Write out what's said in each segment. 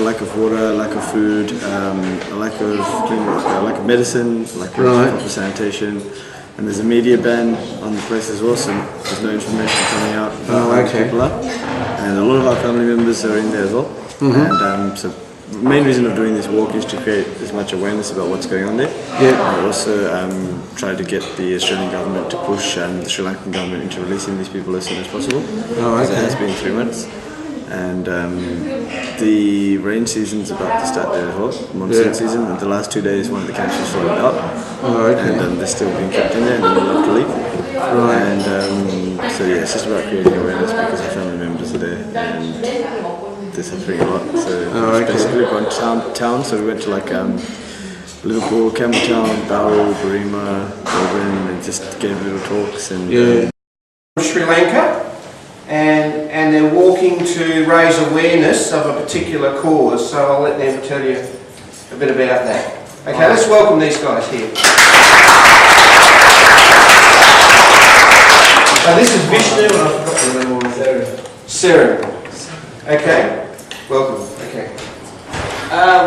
lack of water, lack of food, a lack of medicine, lack of proper sanitation, and there's a media ban on the place as well, so there's no information coming out about how people are. And a lot of our family members are in there as well. And so the main reason of doing this walk is to create as much awareness about what's going on there. And also try to get the Australian government to push the Sri Lankan government into releasing these people as soon as possible. Because it has been 3 months. And the rain season's about to start there as well, monsoon season, and the last 2 days one of the camps was sold out. And they're still being kept in there and they're allowed to leave. And so yeah, it's just about creating awareness because our family members are there and they're suffering a lot. So basically we've gone town, so we went to like Liverpool, Campbelltown, Barrow, Barima, Melbourne, and just gave little talks. And Sri Lanka. And they're walking to raise awareness of a particular cause, so I'll let them tell you a bit about that. Okay, let's welcome these guys here. This is Vishnu and I forgot the name of Sarah. Okay, welcome. Okay.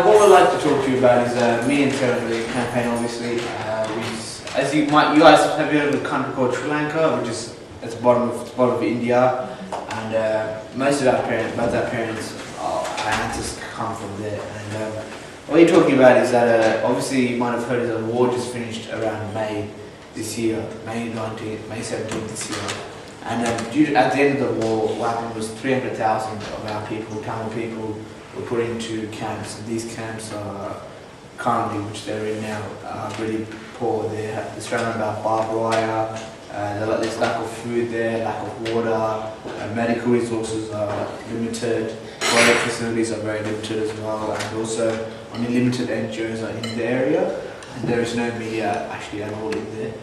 What I'd like to talk to you about is me and Sarah for the campaign, obviously. As you guys have heard of a country called Sri Lanka, which is at the bottom of India, and most of our parents, our ancestors come from there. And what you're talking about is that obviously you might have heard that the war just finished around May this year, May 17th this year. And at the end of the war, what happened was 300,000 of our people, Tamil people, were put into camps. And these camps are currently, which they're in now, are really poor. They're surrounded by barbed wire. There's lack of food there, lack of water, medical resources are limited, toilet facilities are very limited as well, and also only limited NGOs are in the area, and there is no media actually at all in there.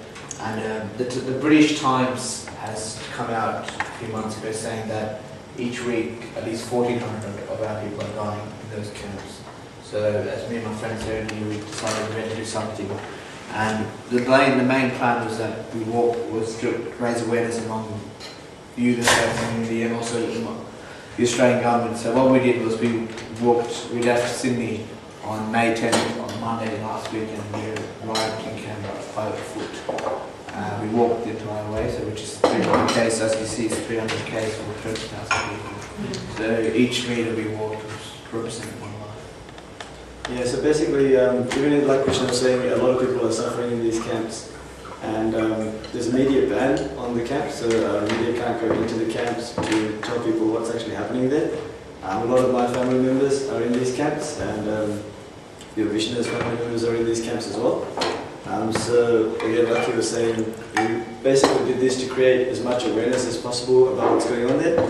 And the British Times has come out a few months ago saying that each week at least 1,400 of our people are dying in those camps. So as me and my friends here, we decided we had to do something. And the main plan was that was to raise awareness among you, the Australian community, and also the Australian government. So what we did was we left Sydney on May 10th, on Monday last week, and we arrived in Canberra by foot. We walked the entire way, so which is 300 k's, as you see, it's 300 k's for 30,000 people. So each metre we walked was representing one life. Yeah, so basically, even like Krishna was saying, a lot of people are suffering in these camps, and there's a media ban on the camps, so media can't go into the camps to tell people what's actually happening there. A lot of my family members are in these camps, and your Vishnu's family members are in these camps as well. So again, like you were saying, we basically did this to create as much awareness as possible about what's going on there.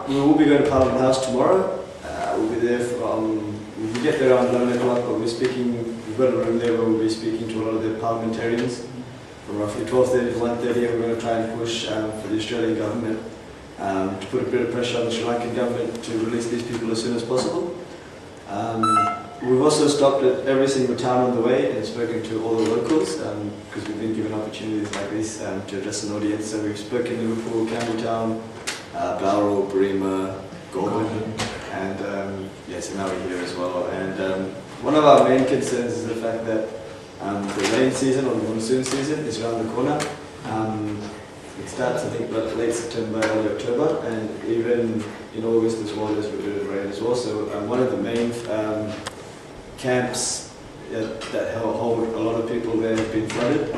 We will be going to Parliament House tomorrow. We'll be there we get there around 11 o'clock, but we've got a room there where we'll be speaking to a lot of the parliamentarians from roughly 12:30 to 1:30, and we're going to try and push for the Australian government to put a bit of pressure on the Sri Lankan government to release these people as soon as possible. We've also stopped at every single town on the way and spoken to all the locals because we've been given opportunities like this to address an audience. So we've spoken to Liverpool, Campbelltown, Barrow, Barima, Goulburn, and so now we're here as well. And one of our main concerns is the fact that the rain season or the monsoon season is around the corner. It starts, I think, late September, early October, and even in August as well, there's a bit of rain as well. So one of the main camps that hold a lot of people there have been flooded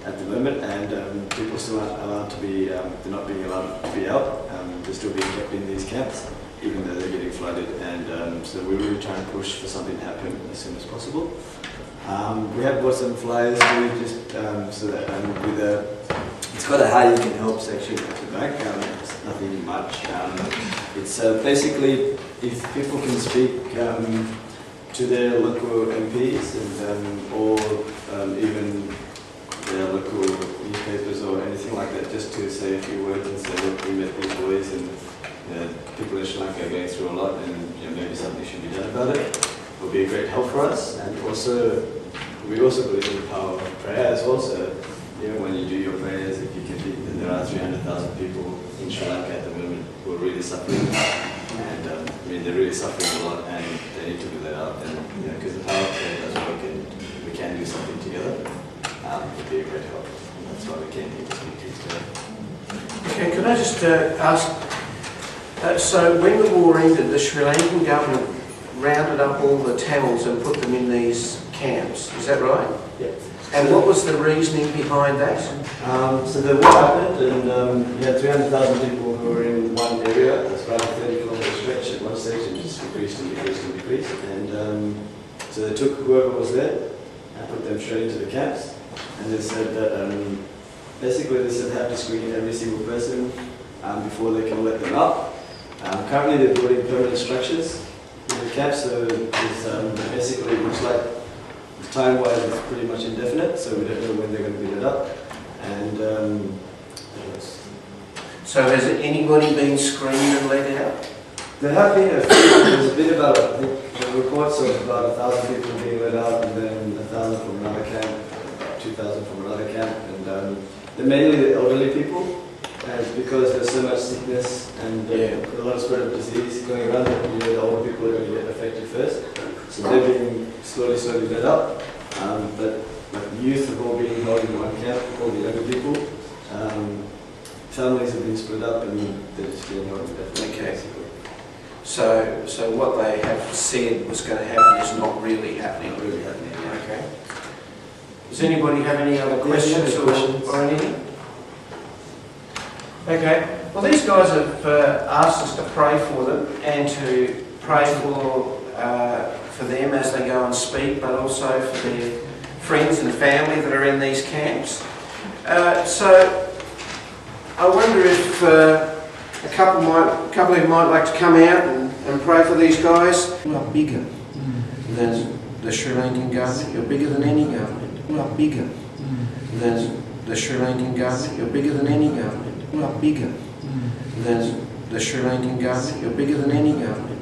at the moment, and people still aren't allowed to be, they're not being allowed to be out. They're still being kept in these camps, even though they're getting flooded, and so we're really trying to push for something to happen as soon as possible. We have bought some flyers too, just so that it's got a how you can help section at the back. It's nothing much. It's basically if people can speak to their local MPs and or even their local newspapers or anything like that, just to say a few words and say, look, we met these boys and people in Sri Lanka are going through a lot, and maybe something should be done about it. It will be a great help for us, and also we also believe in the power of prayer as well. So when you do your prayers, if you can, there are 300,000 people in Sri Lanka at the moment who are really suffering. And I mean, they're really suffering a lot, and they need to be let out. And because the power play doesn't work, and we can do something together, it'd be a great help. And that's why we came here to speak to you today. Okay, could I just ask, so when the war ended, the Sri Lankan government rounded up all the Tamils and put them in these camps, is that right? Yeah. And what was the reasoning behind that? So the war happened, and you had 300,000 people who were in one area. That's about a 30-kilometre stretch at one stage, and just decreased and decreased and decreased. And so they took whoever was there and put them straight into the camps. And they said that basically they said have to screen every single person before they can let them out. Currently they're putting permanent structures in the camps, so it's basically looks like time-wise it's pretty much indefinite, so we don't know when they're going to be let up. And So has anybody been screened and let out? there have been there's been about, I think, the reports of about 1,000 people being let out, and then 1,000 from another camp, about 2,000 from another camp, and they're mainly the elderly people. And it's because there's so much sickness and a lot of spread of disease going around that the older people are going to get affected first. So they're being slowly let up. But like the youth have all been held in one camp, all the younger people. Families have been split up and they're just being held indefinitely. Okay. So what they have said was going to happen is not really happening. Not really happening. Yeah. Okay. Does anybody have any other questions or anything? Okay. Well, these guys have asked us to pray for them and to pray for them as they go and speak, but also for their friends and family that are in these camps. So I wonder if a couple of you might like to come out and pray for these guys. You are bigger than the Sri Lankan government. You're bigger than any government. You are bigger than the Sri Lankan government. You're bigger than any government. You are bigger than the Sri Lankan government. You're bigger than any government.